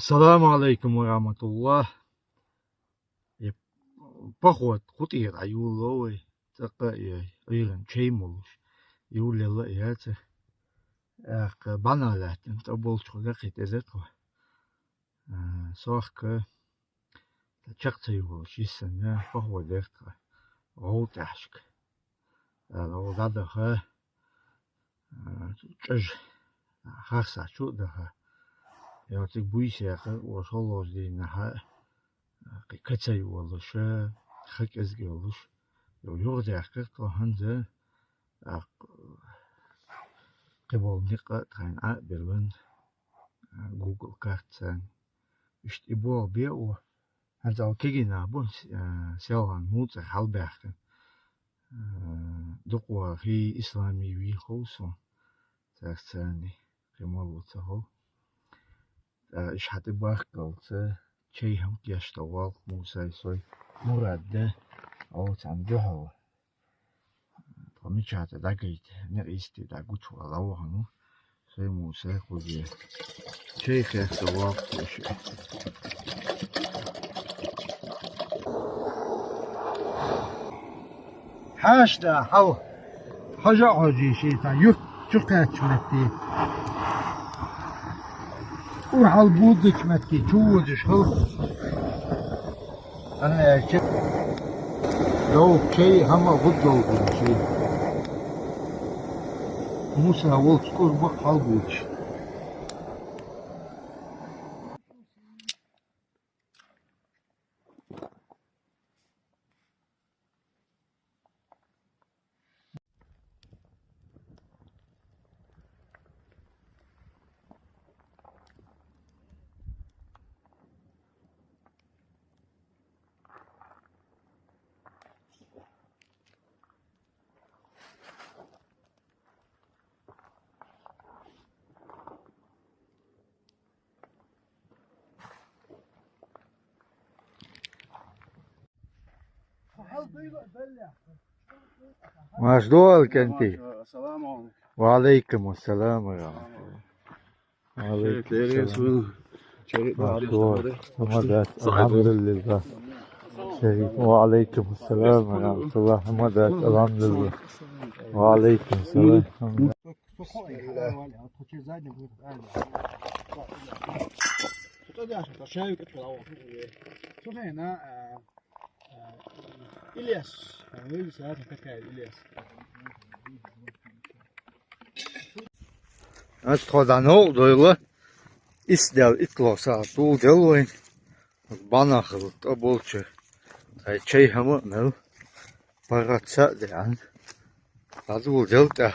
السلام عليكم ورحمة الله. بخوت خطير عيولوي تقا ايرن تشيمولش يولي الله ياته اق بنالات انت بولش خلقت ازتوا صاحك تشقتيو شيسن بخوت ديرتوا غوتاشك لو غادها تج خاصة شو ده يعطيك بويسيق وصلوش دينها كتاي والش خك ازجولش لو يغدي حقيقة هنزه قبل نقطة تخين عقبلن جوجل كارتان اشت إبوه بيئو هنزا كيجينا بون سيالان موت حالباخن دقوا هي إسلامي وي خوصو تاكتاني قمالو تهو إش حتى باخكالت شي هم كيشتوال موسى سوي مراد ده أو تنجهو فمش حتى داقيت نريستي داقوت ولاو هنو سوي موسى خوزي شي كيشتوال وشي حاشدا حو حاجة عجي شيطان يفت شقات متي ورحل بودك متي شوزش هل أنا شيء لو شيء هم غدو شيء موسى ولد سكور بحل بودش ماش دولك انتي السلام عليكم. وعليكم السلام ورحمة الله. وعليكم السلام. الحمد لله. شريف وعليكم السلام ورحمة الله. حمدات الحمد لله. وعليكم السلام. İlyas. Yani saat tekrar İlyas. Atkodan oldu öyle. İstel itlosa tu delvin. Bana khult abolche. Ay çay hamı mel. Paratsa dean. Adu delta.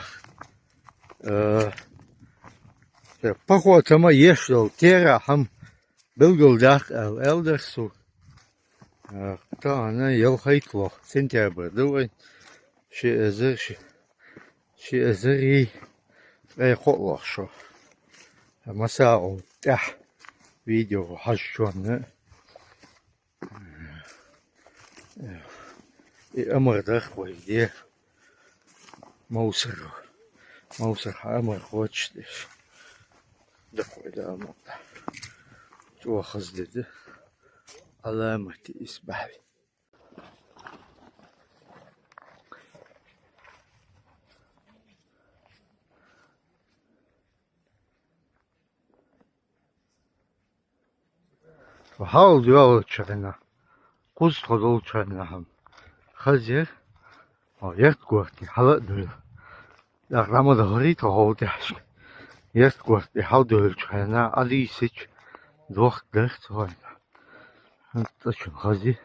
Похоже, ешил тера хам белгулдах элдерсу. Та она ел хайтло. Сентябрь, давай. Ши эзери. Эй хотло шо. Масао тах. Видео хашшон. И амардах войде. Маусеру. Маусер амар хочешь. دخوي ده أمضى شو خزدده علامتي إسبحلي وحاول ديال تشرنا قص خذول تشرنا هم خزير أو يرتقوتي حلق دول لا رام ظهري تهول تحشك يرتقوتي حاول دول تشرنا علي سيج دوخ درت هاي أنت شو خزي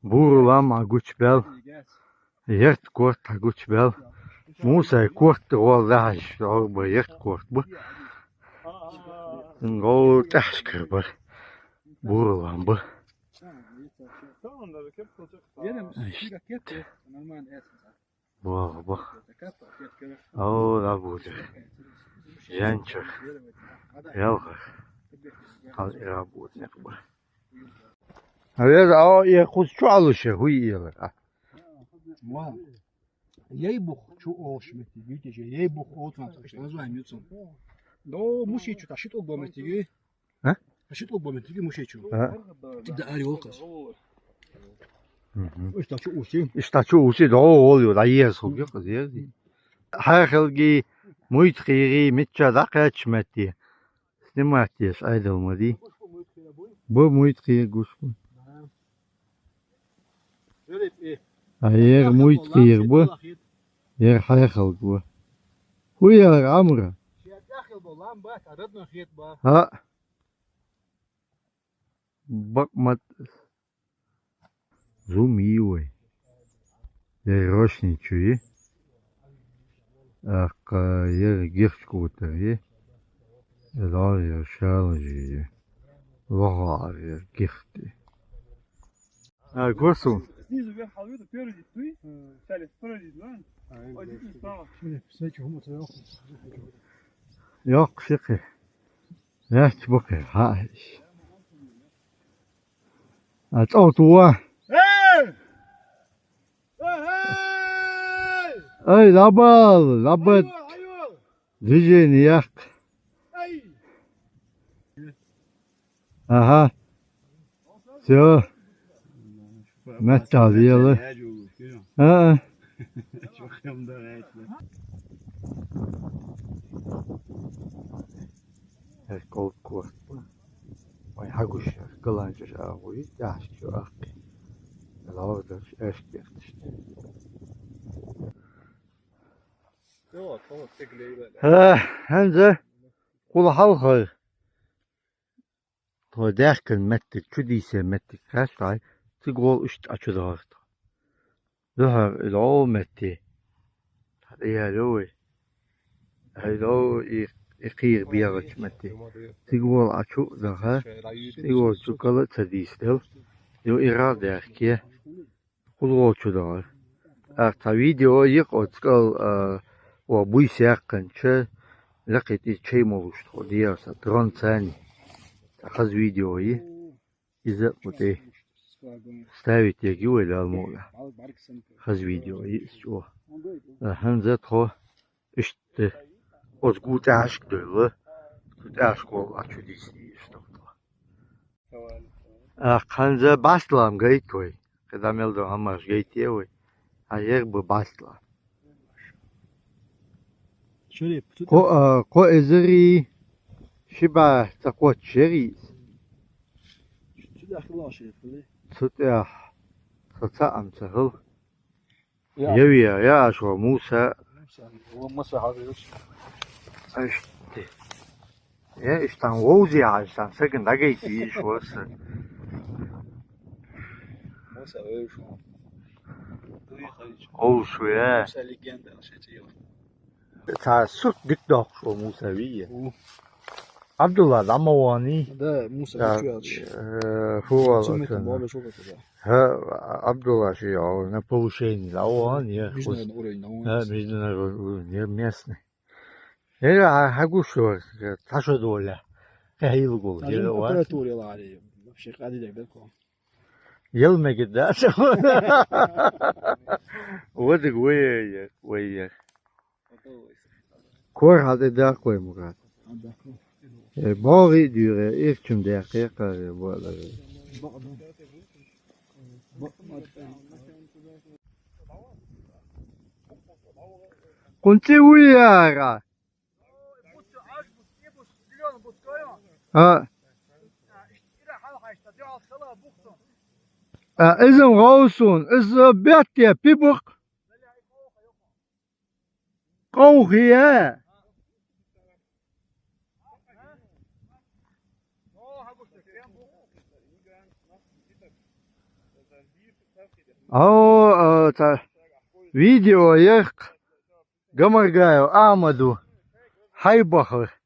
بورو لام عجوش بال يرتقوت عجوش بال موسى كورت والله شو بيرتقوت ب نقول تحشكر بر بورو لام ب باه باه أو لا بوده جانشر يالغر هل إرابود نقبر هذا يخص شو علوشه هو يالغر Jij bocht zo oos met die jutje. Jij bocht oud want ik was wel niet zo. دو مشيتشو تشيت أقوى تيجي. ها؟ تشيت أقوى تيجي مشيتشو. تبدأ علي وقت. إيش تشو وشي؟ İşte şu şey de oluyor da yer sokuyor kız yer. Her halgi muitri mitça da kaçmeti. Snimatiyes aydılmadı. Bu muitri gusbu. Hayır muitri bu. Yer her halg bu. Huyar amra. Ha. Bakmat. Zoom iyi vay. Yer roşniçuyi. Ак yer gihçkutarı. Elar yer şarjı. Vagar yer gihti. Госу. Снизу вверх халвита, впереди ты, стали спереди, да? Один справа. Yok şıkı. Evet bakı. Ha. Aç otuğa. Hey! Ay labal. Labat. Dijeni yak. Aha. Все. Metal yalı. Ha. Kol kurt. Vay haguş. Kılancı ağuyu. Yaşçı akı. Lavdır. Eşkert işte. Hem kul halkı. To derken mettik. Çudiyse mettik. Kaç ay. Tigol üst açıda vardı. Daha ilo metti. Hadi ya loy. Ilo iqir biyaç metti. Tigol açı daha. Tigol çukalı tadistel. Yo irade erkiye. Kul açıda var. Ta video yık otkal o bu işerken çe lakit şey moluştu diyarsa dron sani. Хаз видеои иза муте ставить яги или алмога. Хаз видеои что. Ханза то işte от gut aşk döyle. Gut aşk ol açudisi işte. Ханза баслам гайт koy. Когда мелдо хамаш гайт yewe. Hayır bu basla. Şöyle. Ko ezeri شبه تقوى شريس ستح ستأم سهل يويا يا شو موسى هو موسى هذا اشتي يا اشتان ووزي عشان سكن دقيقي شو موسى ايش او شو يا موسى ليجندا شتي تا سوت ديك دوك شو موسى ويا Abdullah Damavani ده موسى بيتشوالش هو سميتهم بابا شو بتبع ها Abdullah şey o ne повышение Damavani ya مش نقول ha bizden местный ya hagu şu taşo dola hayıl gol ya var operatör yıl عليه مش قاعد يدققوا yıl mı gider وده ويا kor hadi daha koy Murat باقي diyor ilk tüm dakika bu arada Kunti uyara ha izin raussun is bitte pibuk قوخيه أو فيديو يخ قمر جايو أحمدو حيبخر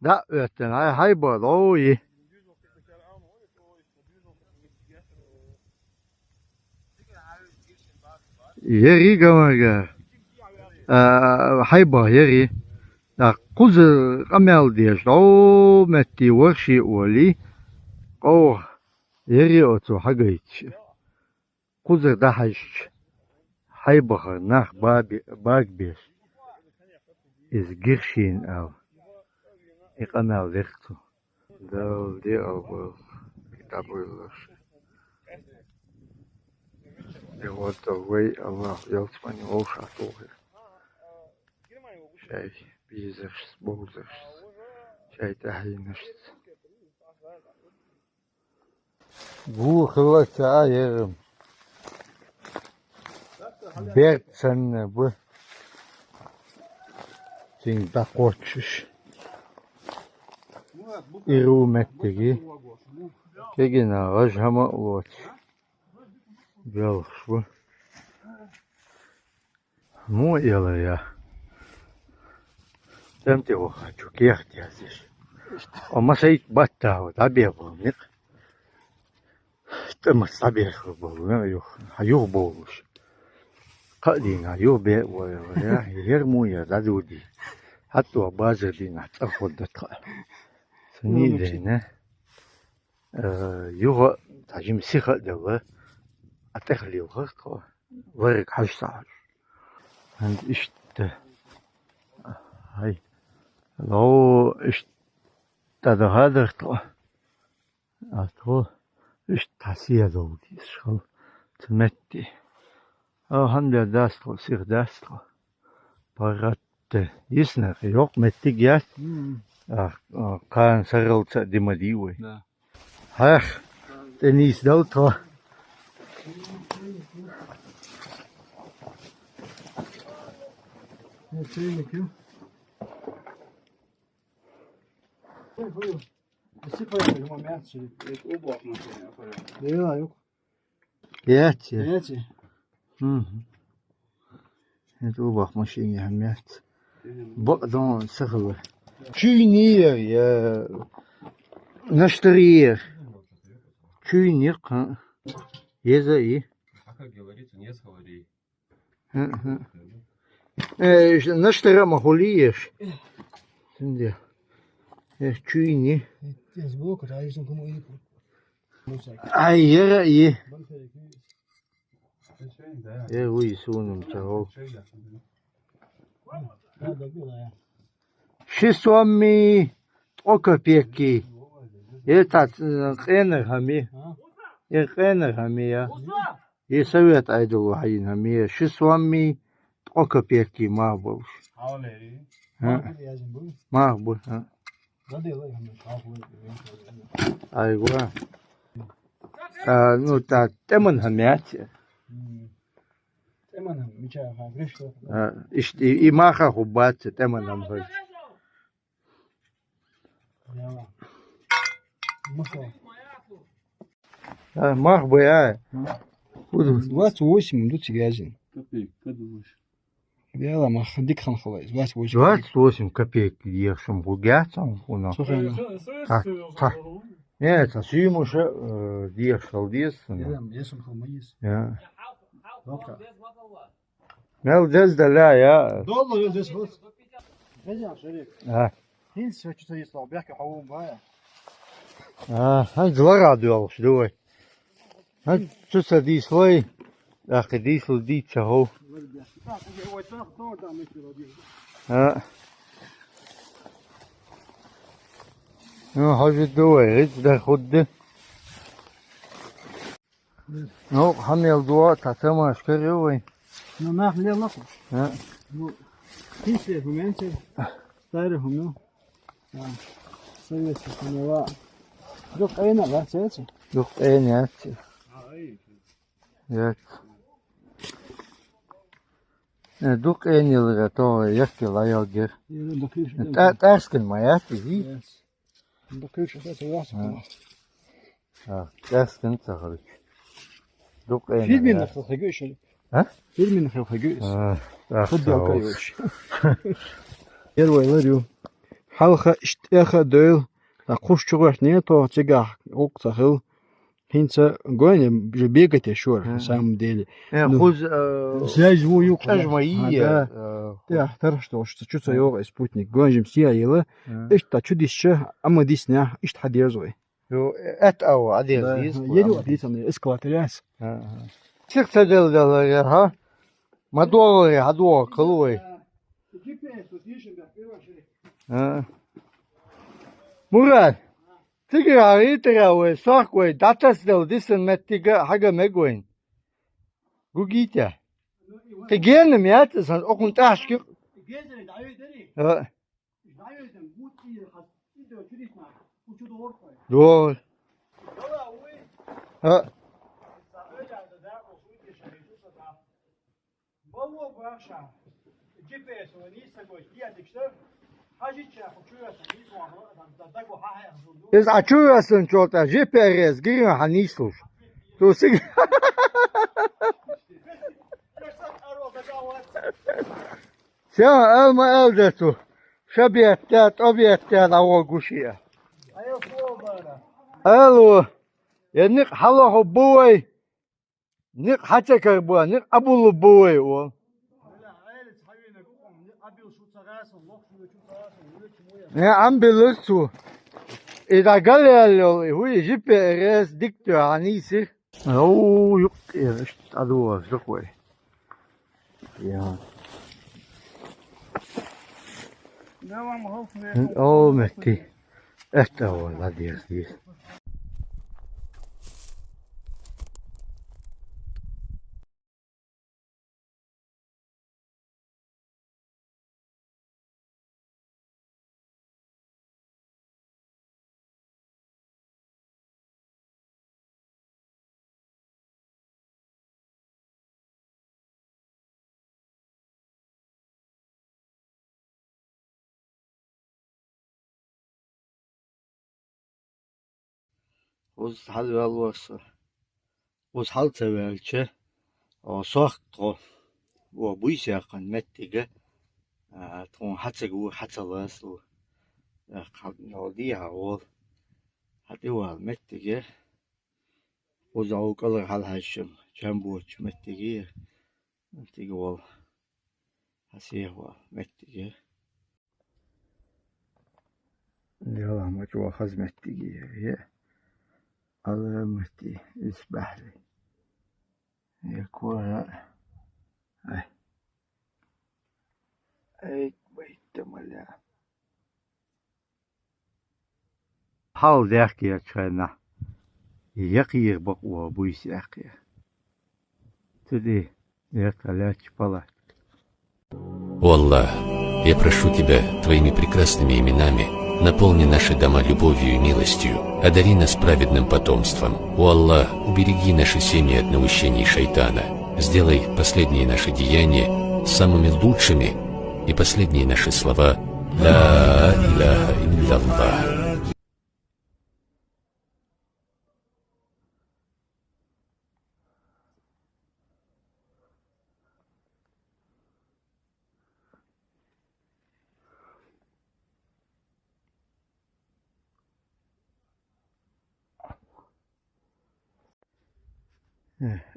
دعوتن هاي حيبر ضوي يري قمر جايو حيبر يري دا قوز قمال ديش دو متي ورشي أولي قو يري أوتو حقيتش قوزر دحش حيبخر ناخ باق بيش إز قرشين أو يقنع ذيكتو دول دي أو كتابولوش يغوط الوي الله يلتمني ووشا طوغي شاي بيزرش بوزرش شاي تحينش بو خلوك عايرم بيرتسن بو تين تاقوتشش إيرو متجي كيجينا رجهما واتش بيالخش بو مو يلا يا تمتي وخاتشو كيختي هزيش وما سيت باتا تابيبو نق تم تابيبو بو هيوغ بوش قادينا يوبي ويا هيرمو يا دادودي حتى بازا دينا تاخد دقة سني دينا يوغ تاجم سيخة دوا أتخلي وغرق ورق حشتاج عند إشت هاي لو إشت هذا طلع أتو إشت تحسيه دودي شغل تمتي هنبيا داستو سير داستو بارات يسنر يوق متجيات كان سرل تقدم ديوي هاخ تنيس دوتو ياتي het oorlogmachine gemerkt. Dan zeggen we. Junior, ja. Nasterier. Junior, Езаи. А как говорится, не сговори. Настера Махулиеш. Junior. Ай, я. وي سونم تاو شسومي اوكابيكي يتات قينر همي يقينر همي يسويت ايدو حين همي شسومي اوكابيكي ما بوش ما بو ايوه نو تا تمن همياتي إشتي إماخا خبات تمنهم هذ. ماخ بيا. 28 دوت جازين. Копейк, подумаешь. يلا ما خديك خنخلاص 28. 28 копеек ешем гугятом у нас. Нет, а симуш дешал десен. Ja. Mel dez de la ya. والله يدرس بس. رجع شريك. هين شو يطلع بيحكي حوم بايع. هاي جلرا دوال شدوي. هاي شو سدي شوي. أخي ديسل دي تشهو. هاي دوي ريت ده خد. نو حمل دوا تعتمد أشكره وين. ما خليه لقب. كيف هم أنت؟ تعرفهم نو. سويت سنوا. دوك أين لا تأتي. دوك أين يأتي. يأتي. دوك أين يلقى تو يحكي لا يلقى. تأسكن ما يأتي هي. دوكيش أساسا واحد. تأسكن تخرج. دوك أين. فيلم من خلقيش. ها؟ فيلم من خلقيش. خد دوكيش. يروي لريو. حلقة اشتاخة دول. أقوش شغلت نيتو تجاه أقصى هنسا قوين بيجت شور سام ديلي. خذ سلاج هو يوق. أجمعية. ده احترشتو شو تسوي سبوتنيك قوين جمسيا يلا. إيش تشو ديشه أما ديسنا إيش تحد يرزوي. يو أو عدير ديس. يلو ديسنا إسكواترياس. شخص دل يا ها. ما دوري هدور كلوي. Murat, تقرا ريترا وصاق وداتس دو ديسن متيجا حاجة مجوين. جوجيتا. تجينا ميات سان أكون تاشكي. Gezene davet ederi. ها. Davet edin. Bu iyi hasta diyor kirisna. Uçudu ortaya. دور. Valla o ها. öyle de o suyu geçiyor da. Vallahi bu akşam GPS o neyse koy diyedik işte. Hacı çağ uçuyorsun. Biz onu da go ha ha. إذا عشورة سنشوتا GPS جينا حنيسوش. تو سيج. سيا ألما ألدتو. شبيهتات أبيهتات أو قشية. Ayol soğuk böyle. ألو. ينق حلو بوي. نق حتى كربوا نق أبو بوي و. Öyle aile sayıyla kokum. Abi şu çağırsın. Lok şu çağırsın. Öyle kim o ya? يا عم بلسو. إذا قال لي هو GPS دكتور عنيسي. أوه يق إيش أدوه زقوي. يا. Devam olsun. أوه متي. أهتوا لا دير. وز حل والوص وز حل تبالش أو صاحته وبيساقن متجة تون حتى جو حتى لاسو نوديها وول هتوها متجة وزعو كل حال هالشم جنبوش متجة متجة وول هسيه متجة يلا ما جوا خز متجة هي الله متي يسبح لي يكون اي بيت ملا حاول ذاك يا كنا يقير بقوة بويس يقير تدي يقلاش بلا О Аллах, я прошу Тебя Твоими прекрасными именами, наполни наши дома любовью и милостью, одари нас праведным потомством. О Аллах, убереги наши семьи от наущений шайтана, сделай последние наши деяния самыми лучшими и последние наши слова «Ла иляха илля-Аллах».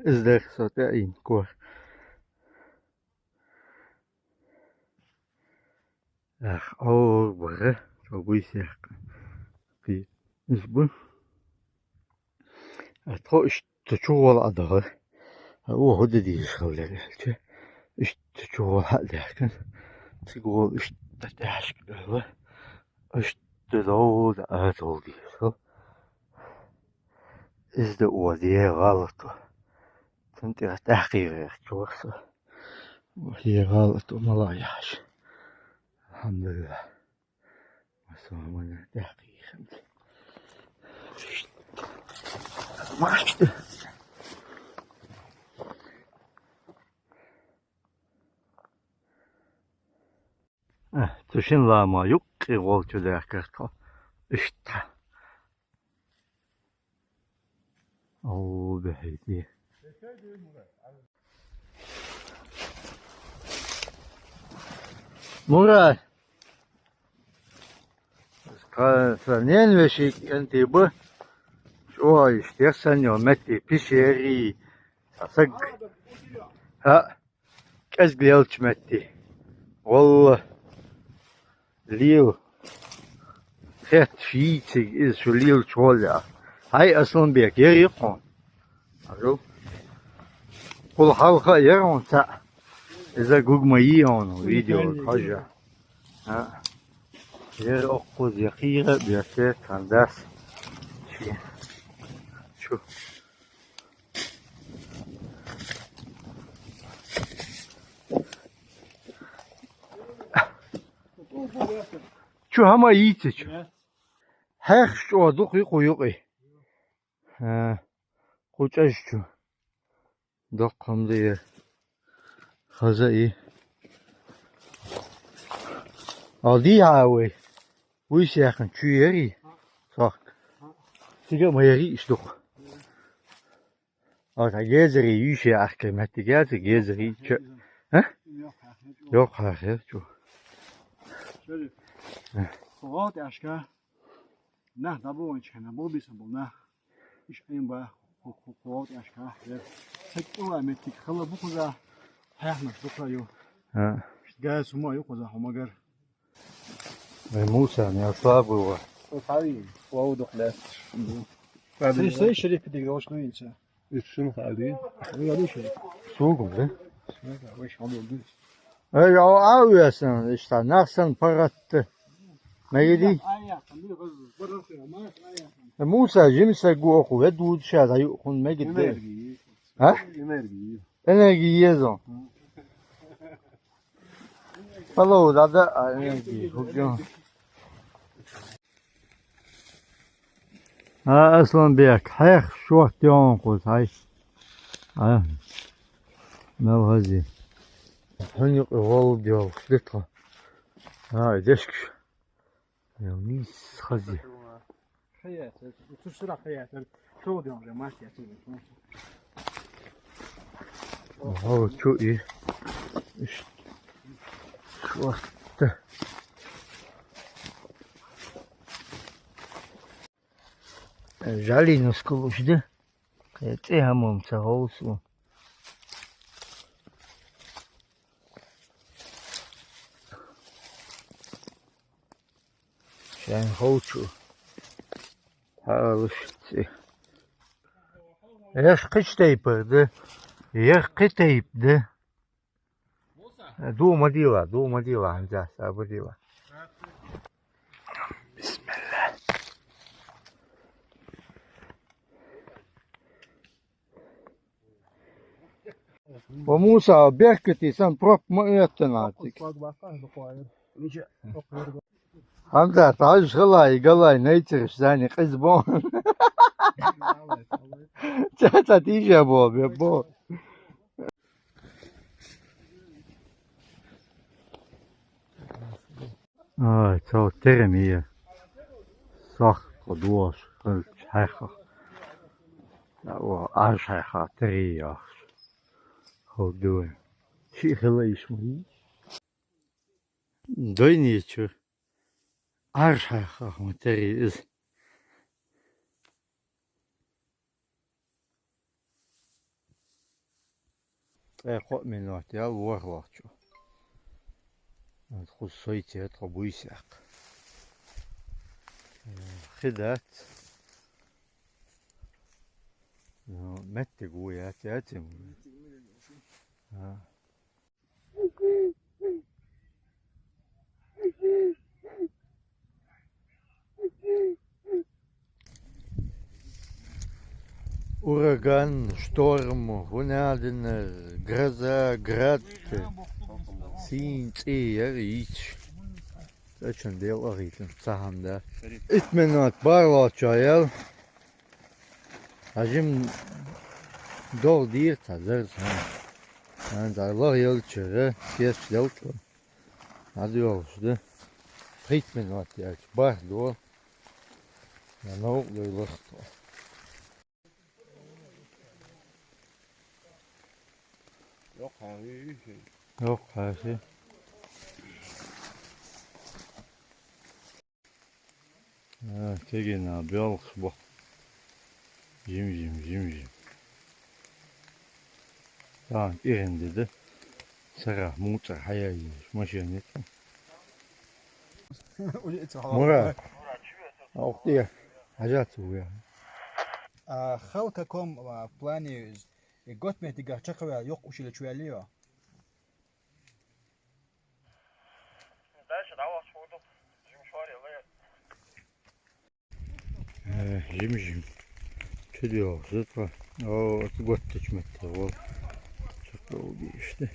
ازدك صوتين كور اخ او بغه شو بيسيق في نسبة اتخوش تشوال أدهر هو هددي شغل ايش تشوال هذا تقول ايش تتعشق له ايش تدود اتولدي شو ازدق وديه غلط تنتي تحقيق شو وهي غلط وما ضايعش الحمد لله وسوينا تحقيق ما عشت تشين لا ما يقي غولت ذاك اشتا او بهيدي مراد ثانيا وشيك انت به شو يشتغل يومتي بيشيري صق ها كازجليلش متي والله ليو خيت شيتي إز شو ليل شوليا هاي أصلا بيك يريقون أشوف كل حلقة يرون تا إذا جوج ما يهون فيديو الحاجة ها yer okuz yakıyla bir şey tandas. Şu. Şu ama iyi seç. Her şu adı koyuyor. Ha. Koca şu. Dokkamda yer. Haza iyi. Aldı ya o. Bu iş yakın. Şu yeri. Sak. Sigara yeri işte. Ata gezeri yüşe akımetli geldi gezeri. Ha? Yok hayır. Çok. Şöyle. Soğuk aşka. Ne da bu içine bu bir bu ne? İş en ba soğuk aşka. Tek o emetik khala bu kadar. Hayatmış bu kadar yok. Ha. Gel suma yok o zaman magar. Musa ne sabu var. Tabii. Wow dokler. Sen şerif bir de hoşlu ince. Üstün hadi. Ne geldi şey? Soğuk be. Ne iş oldu? Ya ağıyorsun işte. Nasıl parattı. Ne yedi? Musa cimse guoku ve dud şada yukun me gitti. Ha? Enerji yiyezon. Follow da enerji. Hukun. Ha aslan bek. Hayır şu vakti on kuz hay. Ha. Mevhazi. Hanyuk eval diyor. Lütfen. Ha deşk. Ya mis hazi. Hayat. Tutsura hayat. Şu diyorum ya maç yapıyor. Oh çok iyi. İşte. Şu vakti. Жали на сколушды. Це гамом це голосу. Şen hoçu. Halıştı. Yaş kıç teypirdi. Yaş kıç teypdi. Doğma dila. Hamza sabır dila. وموسى بيركتي سن بروك مؤتناتك حمزة تعالش غلاي نيترش زاني قزبون تاتا تيجي بوب يا بوب تو ترمي صح قدوش حيخة وعاش حيخة تريا How doing? She relates me. Doynicu. Arşa materi is. خود منات یا ورلاچو. خود سایتی تابویسیق. خدات. مت قويات ياتم. Ураган, шторм, гунадин, гроза, град, синц, рич. Зачем дело ритм? Саханда. Итменат барлачаял. Ажим дол дир тазер. Yani dağlar yolçları, kes yolçları. Hadi yolçları. Ritmen var ya, bar doğru. Ya ne oluyor? Yok her şey. Ha, tegin abi al bak. Jim. Tamam, irin dedi. Sarah, motor, hayal, машина. Murat. Auch dir. Hajat ya. خلقكم в плане год мне тига чакава yok ушиле чуялио. Дальше давай шуду. Жим шори. Jim. Çödüyor zıtma. O gott geçmekte o. Çok oldu işte.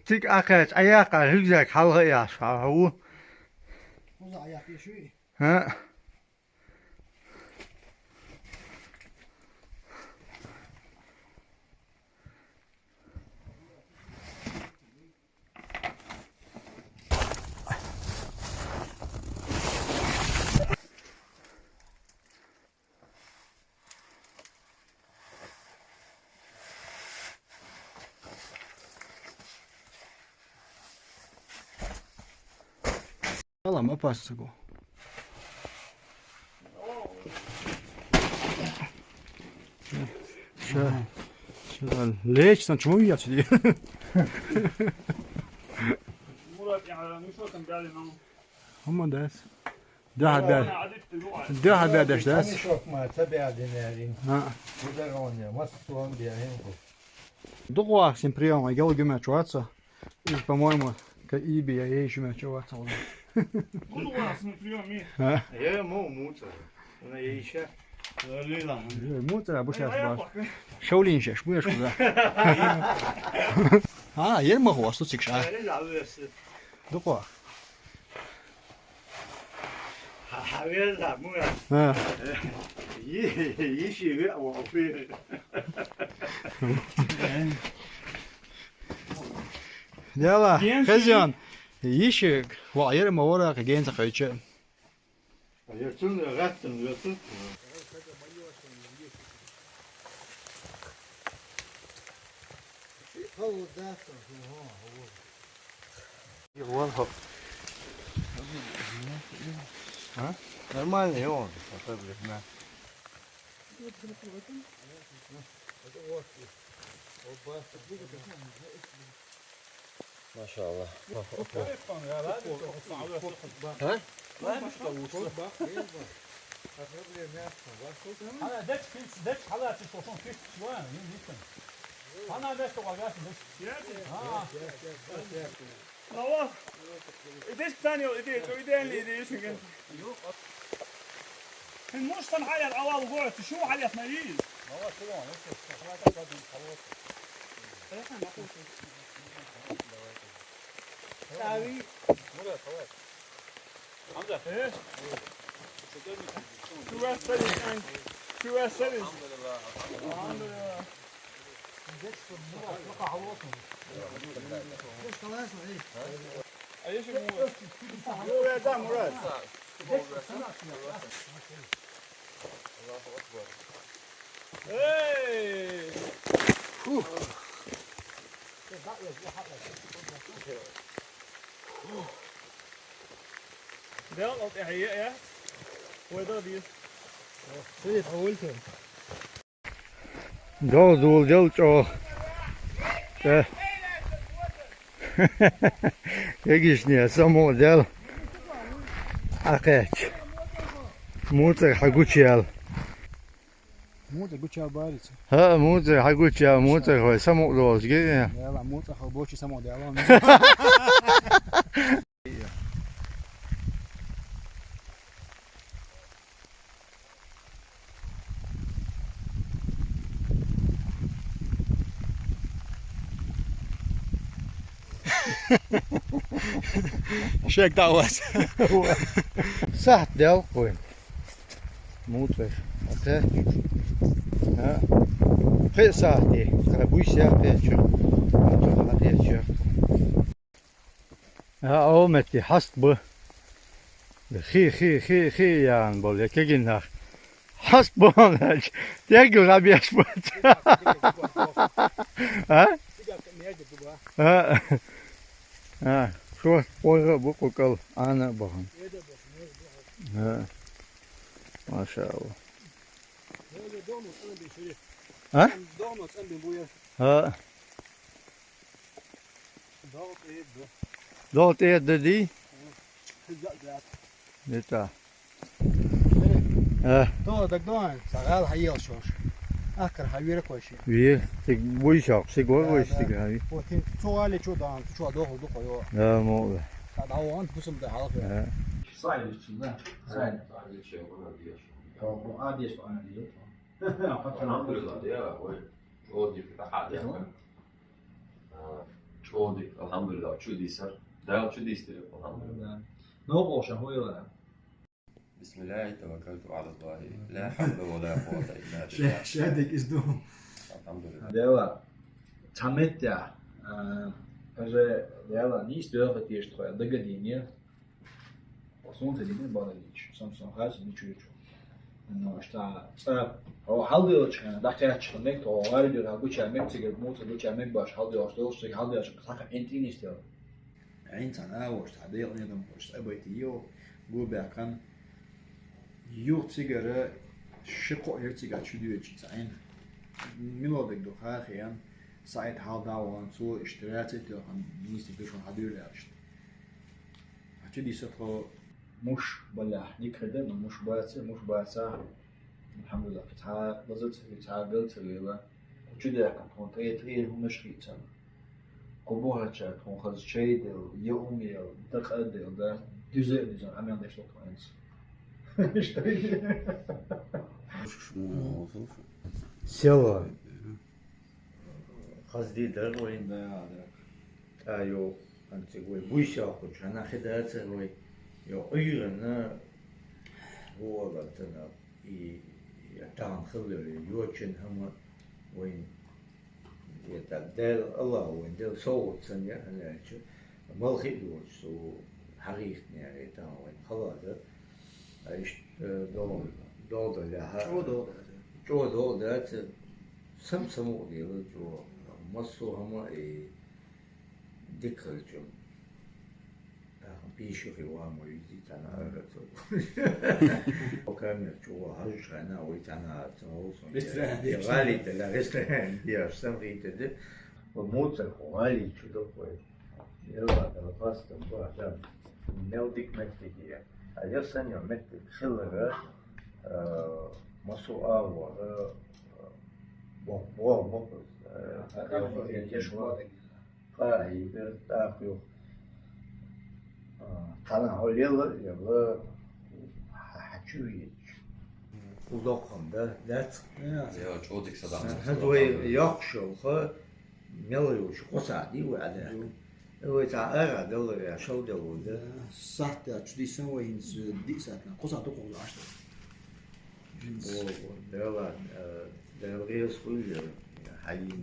Tik akaç ayak güzel halka yaş. O da ayak yaşıyor. Ha. Valla mı pasta go? ليش شموية كذي؟ Murat yani Nusrat'ın geldi lan. هم داس ده ده ده ده داس çok mu tabii dinleyin. ها Bu da onu masum diye hem bu. دقوا всем прием, я люблю мячоваться. И, по-моему, Иби я еще мячоваться. Bunu varasını biliyor muyum? Ya mu. Ona iyi iş. Öyle lan. Мутера, bu сейчас Ayağa var. bak. Şaolin şeş, bu yaş burada. Ha, yer mi var? Su çıkış ha. Öyle alıyorsun. Dukwa. Ha ver da mu ya. Ha. İyi şey o aferin. Dela, Genç Hezyan. Yişi, va yer mi var ki genç kayıcı. Yatın rahatın yatın. Нормально он, Maşallah. Hala det hala til sånn fisk var en liten. Han har best å være Hava. İdeş tane yok. İdeş. O idealli ideş. المشطن على الأول وقعت شو على ثمانين. ايش؟ شو اسفل شو اسفل الحمد لله ايش هو يا دام مراد ايه ده قطع هي وده دي سيد حولته Dol o. Jakiś nie, samodel. Akeć. Muter haguciel. موت قلت يا باريس Ha muter haguciel muter ho samodol gdzie. يلا موت حبوشي سمو دي الله شيك دعوات Saht del koy. Muter. Akeć. Ha. Pre sahti. Krabuj się peczur. Hadi yaşıyor. Ha o metti hast bu. Xi yani böyle keginler. Hast bu onlar. Der grabiyaş bu. Ha? Ha. Ha. Şu boyu bu kokal ana bakın. Ha. Maşallah. Ha? Ha. Dort är det di. Detta. تو دقدون شغال حيل شوش اخر حويره كل شيء Vi tek bu iş yap. Sigor bu işte abi. وتين سؤالي شو دان شو دوخ دوخ يو Ya mo. دعوان بسم ده حلقه صعب الشيء صعب هذا الشيء هو ديش هو عادي ايش انا دي الحمد لله يا وين شودي في حاجة شودي الحمد لله شو دي سر ده شو دي استلم الحمد لله نوبو شهوي بسم الله توكلت على الله لا حول ولا قوة إلا بالله شهادك ازدوم الحمد لله دela tametja kaže dela niš dela ti što je da gadinje osnute dine badalić sam hađi ni čuću no šta o halde očka da će će nek to vardio da guća mek cigar moca guća mek baš halde što što halde što saka entini stil insan awo šta da je nam što baiti yo gobe kan yo cigara شقو يرتيقع شديد جتاين ميلودك دو خاخيان سايت حال داوان سو اشتراتي تو عن نيستي بيشون حدير لاشت هتدي ستو مش بلا نكرده مش باسا الحمد لله بتاع لازلت بتاع قلت ليلا وجدي كان هون تري هم شريطا قبوها تشا هون خذ شيء يومي دقد ده düze edeceğim hemen de çok aynısı işte Село. Хазди дорогой. да Йо, антигой, буйся, хоть она хидается, йо, уйрена, вуалатана, и там хилли, йочин хама, вин, я так дел Аллах, вин дел соуцен, я ханячу, малхи дуч, со харихтне, это вин халада, а иш долда ляха. Чого долда, це сам діло, чого масу хама і дикарчом. Пишу хіба мої дітана агато. Окамір чого хажана уйтана цього сон. Валі та ресторан, я ж сам рійте. Моцар валі чудовий. Я та просто бачав. Нелдик мектики. А я саня мектик хилера. Масу ава. Бо Hayır, daha yok. Kana oluyorlar ya bu haçuyu. Uzakında dert. يا شودك صدام هذا يخشى خا مليو شو قصادي وعلى هو تعالى دول يا شو دول ده sahte açtıysan o insi dik zaten kosa da kolu açtı ده غير صغير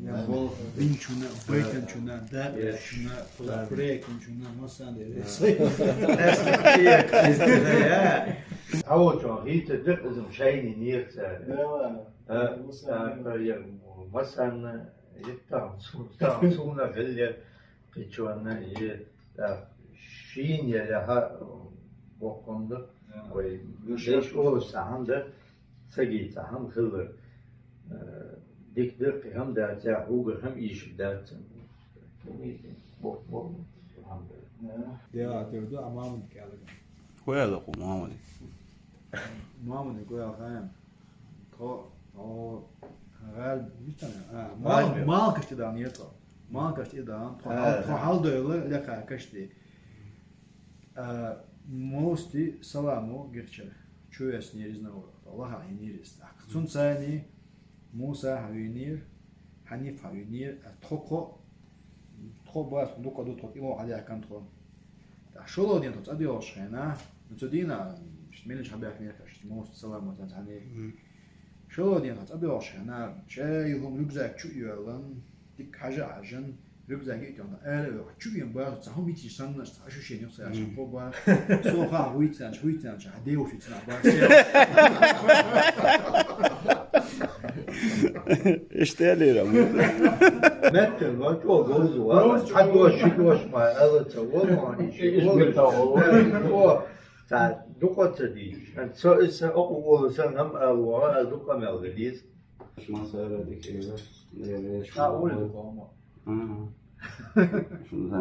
ya bu bin şuna baytan şuna da şuna kureyken şuna masan يا أول شيء هي تدق إذا مشيني نير مثلا يتعصونا غلة قيتشوانا شين يلها وقنده ويش أول ساعة سجي ساعة خلر ديك دق هم دات هوجر هم إيش دات ya diyordu ama mı geldi Huele ku Muhammad. Muhammed koyar kan o gal bir tane mal kaçtı da niyeto mal kaçtı da hal döyle leka kaçtı mosti salamu geçer çöğes neriz ne olur Allah'a neriz akçun sani Musa havinir Hanif havinir toko bas duka do tok imo ali akan tro da şolo diye tot adio şena Nutodina, şmeliş haber kıyafet, most salam var hani. Şöyle diye hat adı olşana, yuhum rüzgar çuyorlan, dik haja ajan, rüzgar gidiyor da öyle yok. Çuyon bu zaman bir tişan da şu şey yoksa ya bu var. Sofa huitsan, hadi o şutsan var. İşte eliyorum. Metten var çok gozu var. Hadi o şu hoşma, alıta olma, işi olma. Ta dukatı değil. Yani söylese o sen hem alwa duka melgediz. Şuna söyledik evi. Ha öyle ama. Şunu da